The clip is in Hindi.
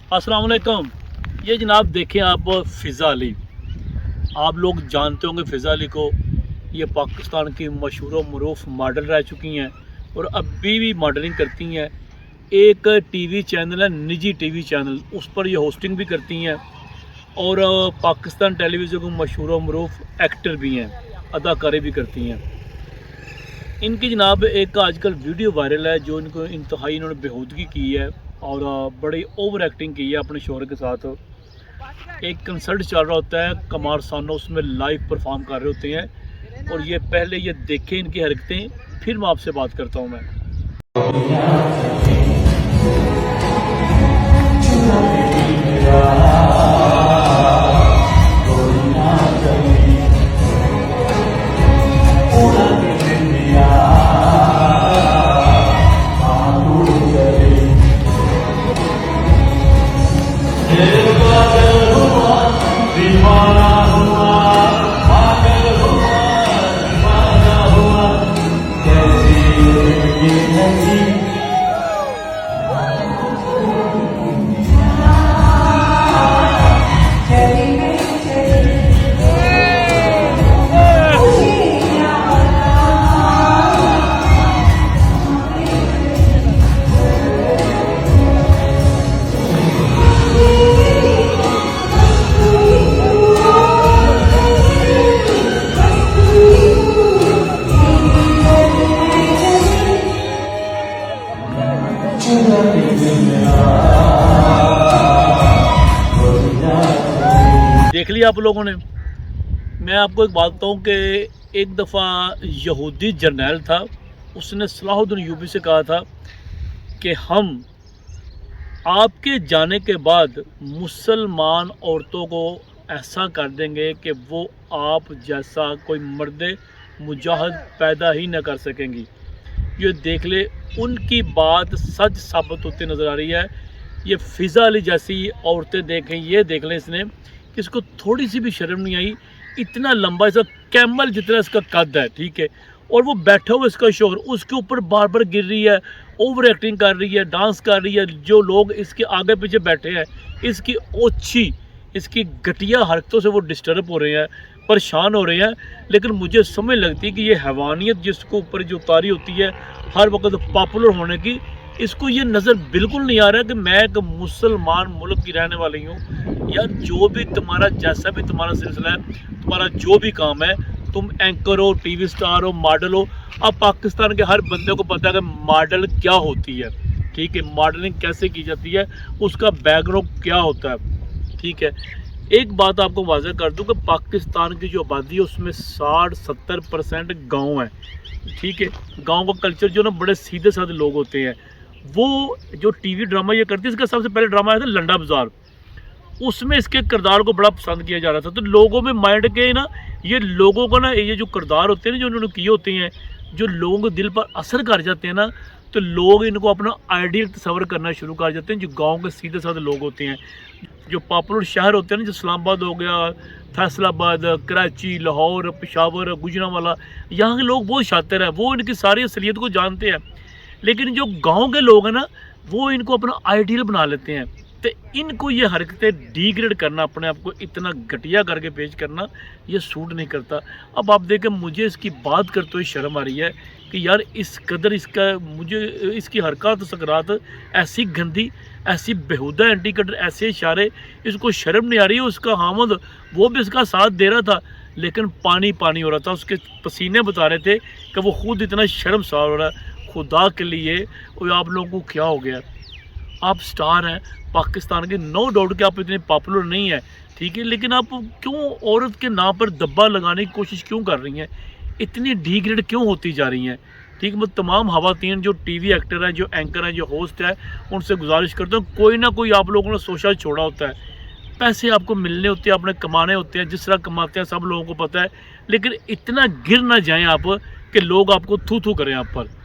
अस्सलाम वालेकुम। ये जनाब देखें आप फ़िज़ा अली, आप लोग जानते होंगे फ़िज़ा अली को। ये पाकिस्तान की मशहूर व मरूफ मॉडल रह चुकी हैं और अभी भी मॉडलिंग करती हैं। एक टीवी चैनल है, निजी टीवी चैनल, उस पर ये होस्टिंग भी करती हैं और पाकिस्तान टेलीविज़न को मशहूर व मरूफ एक्टर भी हैं, अदाकारी भी करती हैं। इनकी जनाब एक आजकल वीडियो वायरल है जो इनको इंतहाई इन्होंने बेहूदगी की है और बड़ी ओवर एक्टिंग की है अपने शोहर के साथ। एक कंसर्ट चल रहा होता है, कमार सानो उसमें लाइव परफॉर्म कर रहे होते हैं और ये पहले ये देखें इनकी हरकतें, फिर मैं आपसे बात करता हूँ मैं। देख लिया आप लोगों ने। मैं आपको एक बात बताऊँ कि एक दफ़ा यहूदी जर्नैल था, उसने सलाहुद्दीन अय्यूबी से कहा था कि हम आपके जाने के बाद मुसलमान औरतों को ऐसा कर देंगे कि वो आप जैसा कोई मर्द मुजाहिद पैदा ही न कर सकेंगी। ये देख ले, उनकी बात सच साबित होती नज़र आ रही है। ये फ़िज़ा अली जैसी औरतें देखें, ये देख लें इसने कि इसको थोड़ी सी भी शर्म नहीं आई। इतना लंबा, इसका कैमल जितना इसका कद है, ठीक है, और वो बैठा हुआ इसका शोहर उसके ऊपर बार बार गिर रही है, ओवर एक्टिंग कर रही है, डांस कर रही है। जो लोग इसके आगे पीछे बैठे हैं, इसकी ओछी, इसकी घटिया हरकतों से वो डिस्टर्ब हो रहे हैं, परेशान हो रहे हैं। लेकिन मुझे समझ लगती है कि ये हैवानियत जिसको ऊपर जो उतारी होती है हर वक्त पॉपुलर होने की, इसको ये नज़र बिल्कुल नहीं आ रहा है कि मैं एक मुसलमान मुल्क की रहने वाली हूँ। यार, जो भी तुम्हारा, जैसा भी तुम्हारा सिलसिला है, तुम्हारा जो भी काम है, तुम एंकर हो, टीवी स्टार हो, मॉडल हो। अब पाकिस्तान के हर बंदे को पता है कि मॉडल क्या होती है, ठीक है, मॉडलिंग कैसे की जाती है, उसका बैकग्राउंड क्या होता है, ठीक है। एक बात आपको वाज़ह कर दूं कि पाकिस्तान की जो आबादी है उसमें 60-70% गाँव है, ठीक है। गाँव का कल्चर जो ना, बड़े सीधे साधे लोग होते हैं। वो जो टीवी ड्रामा ये करती है, इसका सबसे पहले ड्रामा आया था लंडा बाज़ार, उसमें इसके किरदार को बड़ा पसंद किया जा रहा था। तो लोगों में माइंड के ना, ये लोगों को ना, ये जो किरदार होते हैं ना, जो उन्होंने किए होते हैं, जो लोगों के दिल पर असर कर जाते हैं ना, तो लोग इनको अपना आइडियल तस्वर करना शुरू कर जाते हैं। जो गांव के सीधे साधे लोग होते हैं, जो पॉपुलर शहर होते हैं ना, जो इस्लामाबाद हो गया, फैसलाबाद, कराची, लाहौर, पेशावर, गुजरांवाला, यहाँ के लोग बहुत शातिर हैं, वो इनकी सारी असलियत को जानते हैं। लेकिन जो गांव के लोग हैं ना, वो इनको अपना आइडियल बना लेते हैं। तो इनको ये हरकतें डिग्रेड करना, अपने आप को इतना घटिया करके पेश करना, ये सूट नहीं करता। अब आप देखें, मुझे इसकी बात करते हुए शर्म आ रही है कि यार इस कदर इसका, मुझे इसकी हरकत सकरात ऐसी गंदी, ऐसी बेहुदा एंटी कटर, ऐसे इशारे, इसको शर्म नहीं आ रही है। उसका हामद वो भी इसका साथ दे रहा था, लेकिन पानी पानी हो रहा था, उसके पसीने बता रहे थे कि वो खुद इतना शर्मसार हो रहा है। खुदा के लिए, और आप लोगों को क्या हो गया? आप स्टार हैं पाकिस्तान के, नो डाउट कि आप इतने पॉपुलर नहीं है, ठीक है, लेकिन आप क्यों औरत के नाम पर दब्बा लगाने की कोशिश क्यों कर रही हैं? इतनी डिग्रेड क्यों होती जा रही हैं? ठीक, मैं तमाम खवातीन जो टीवी एक्टर हैं, जो एंकर हैं, जो होस्ट है, उनसे गुजारिश करता हूँ, कोई ना कोई आप लोगों ने सोशल छोड़ा होता है, पैसे आपको मिलने होते हैं, आपने कमाने होते हैं, जिस तरह कमाते हैं सब लोगों को पता है। लेकिन इतना गिर ना जाएँ आप कि लोग आपको थू थू करें आप पर।